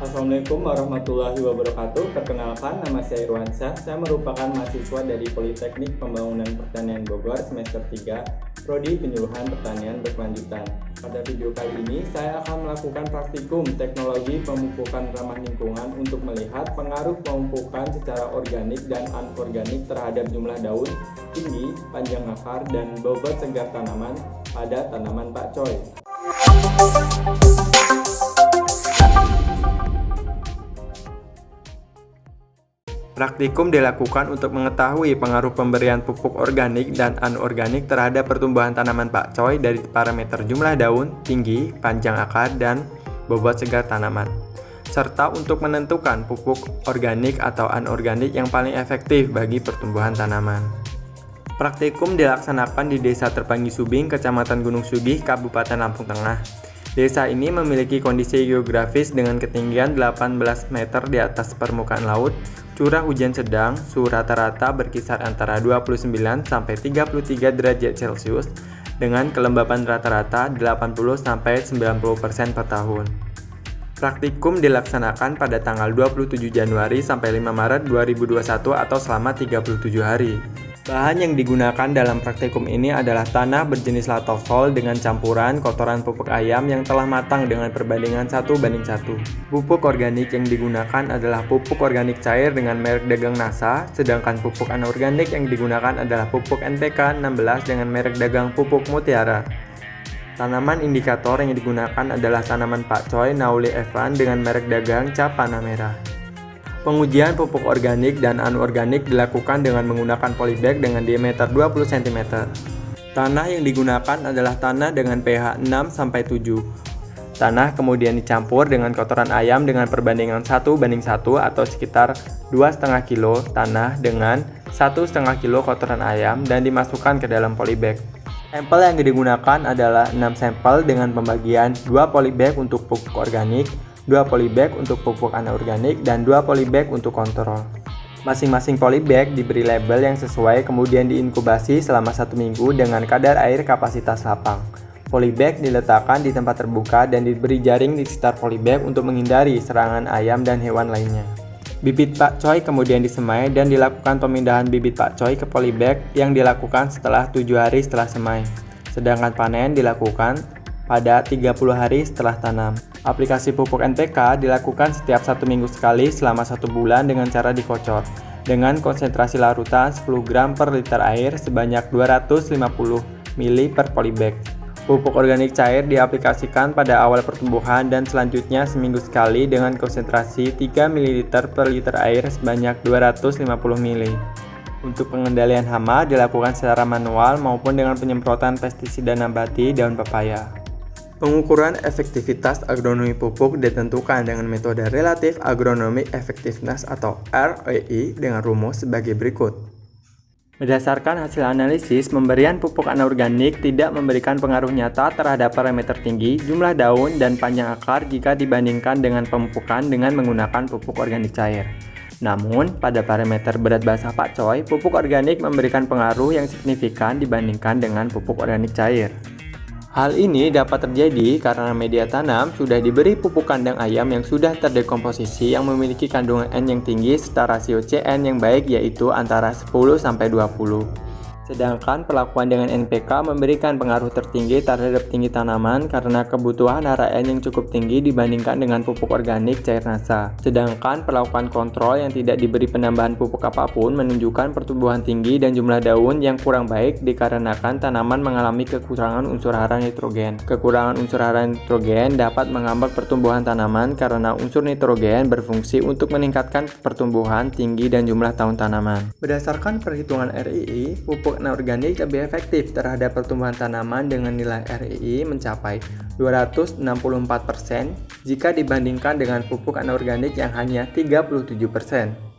Assalamualaikum warahmatullahi wabarakatuh. Perkenalkan, nama saya Irwansyah. Saya merupakan mahasiswa dari Politeknik Pembangunan Pertanian Bogor semester 3, Prodi Penyuluhan Pertanian Berkelanjutan. Pada video kali ini, saya akan melakukan praktikum teknologi pemupukan ramah lingkungan untuk melihat pengaruh pemupukan secara organik dan anorganik terhadap jumlah daun, tinggi, panjang akar, dan bobot segar tanaman pada tanaman pakcoy. Praktikum dilakukan untuk mengetahui pengaruh pemberian pupuk organik dan anorganik terhadap pertumbuhan tanaman pakcoy dari parameter jumlah daun, tinggi, panjang akar, dan bobot segar tanaman, serta untuk menentukan pupuk organik atau anorganik yang paling efektif bagi pertumbuhan tanaman. Praktikum dilaksanakan di Desa Terpangi Subing, Kecamatan Gunung Sugih, Kabupaten Lampung Tengah. Desa ini memiliki kondisi geografis dengan ketinggian 18 meter di atas permukaan laut, curah hujan sedang, suhu rata-rata berkisar antara 29 sampai 33 derajat Celcius dengan kelembapan rata-rata 80 sampai 90% per tahun. Praktikum dilaksanakan pada tanggal 27 Januari sampai 5 Maret 2021 atau selama 37 hari. Bahan yang digunakan dalam praktikum ini adalah tanah berjenis latosol dengan campuran kotoran pupuk ayam yang telah matang dengan perbandingan 1:1. Pupuk organik yang digunakan adalah pupuk organik cair dengan merek dagang NASA, sedangkan pupuk anorganik yang digunakan adalah pupuk NPK 16 dengan merek dagang pupuk Mutiara. Tanaman indikator yang digunakan adalah tanaman pakcoy Nauli Evan dengan merek dagang Cap Panah Merah. Pengujian pupuk organik dan anorganik dilakukan dengan menggunakan polybag dengan diameter 20 cm. Tanah yang digunakan adalah tanah dengan pH 6-7. Tanah kemudian dicampur dengan kotoran ayam dengan perbandingan 1:1 atau sekitar 2,5 kg tanah dengan 1,5 kg kotoran ayam dan dimasukkan ke dalam polybag. Sampel yang digunakan adalah 6 sampel dengan pembagian 2 polybag untuk pupuk organik, 2 polybag untuk pupuk anorganik, dan 2 polybag untuk kontrol. Masing-masing polybag diberi label yang sesuai kemudian diinkubasi selama 1 minggu dengan kadar air kapasitas lapang. Polybag diletakkan di tempat terbuka dan diberi jaring di sekitar polybag untuk menghindari serangan ayam dan hewan lainnya. Bibit pakcoy kemudian disemai dan dilakukan pemindahan bibit pakcoy ke polybag yang dilakukan setelah 7 hari setelah semai. Sedangkan panen dilakukan pada 30 hari setelah tanam. Aplikasi pupuk NPK dilakukan setiap 1 minggu sekali selama 1 bulan dengan cara dikocor dengan konsentrasi larutan 10 gram per liter air sebanyak 250 ml per polybag. Pupuk organik cair diaplikasikan pada awal pertumbuhan dan selanjutnya seminggu sekali dengan konsentrasi 3 ml per liter air sebanyak 250 ml. Untuk pengendalian hama dilakukan secara manual maupun dengan penyemprotan pestisida nabati daun pepaya. Pengukuran efektivitas agronomi pupuk ditentukan dengan metode Relative Agronomic Effectiveness atau RAE dengan rumus sebagai berikut. Berdasarkan hasil analisis, pemberian pupuk anorganik tidak memberikan pengaruh nyata terhadap parameter tinggi, jumlah daun, dan panjang akar jika dibandingkan dengan pemupukan dengan menggunakan pupuk organik cair. Namun, pada parameter berat basah pakcoy, pupuk organik memberikan pengaruh yang signifikan dibandingkan dengan pupuk organik cair. Hal ini dapat terjadi karena media tanam sudah diberi pupuk kandang ayam yang sudah terdekomposisi yang memiliki kandungan N yang tinggi serta rasio CN yang baik yaitu antara 10-20. Sedangkan perlakuan dengan NPK memberikan pengaruh tertinggi terhadap tinggi tanaman karena kebutuhan HRN yang cukup tinggi dibandingkan dengan pupuk organik cair NASA. Sedangkan perlakuan kontrol yang tidak diberi penambahan pupuk apapun menunjukkan pertumbuhan tinggi dan jumlah daun yang kurang baik dikarenakan tanaman mengalami kekurangan unsur hara nitrogen. Kekurangan unsur hara nitrogen dapat menghambat pertumbuhan tanaman karena unsur nitrogen berfungsi untuk meningkatkan pertumbuhan tinggi dan jumlah tahun tanaman. Berdasarkan perhitungan RII, pupuk anorganik lebih efektif terhadap pertumbuhan tanaman dengan nilai RII mencapai 264% jika dibandingkan dengan pupuk anorganik yang hanya 37%.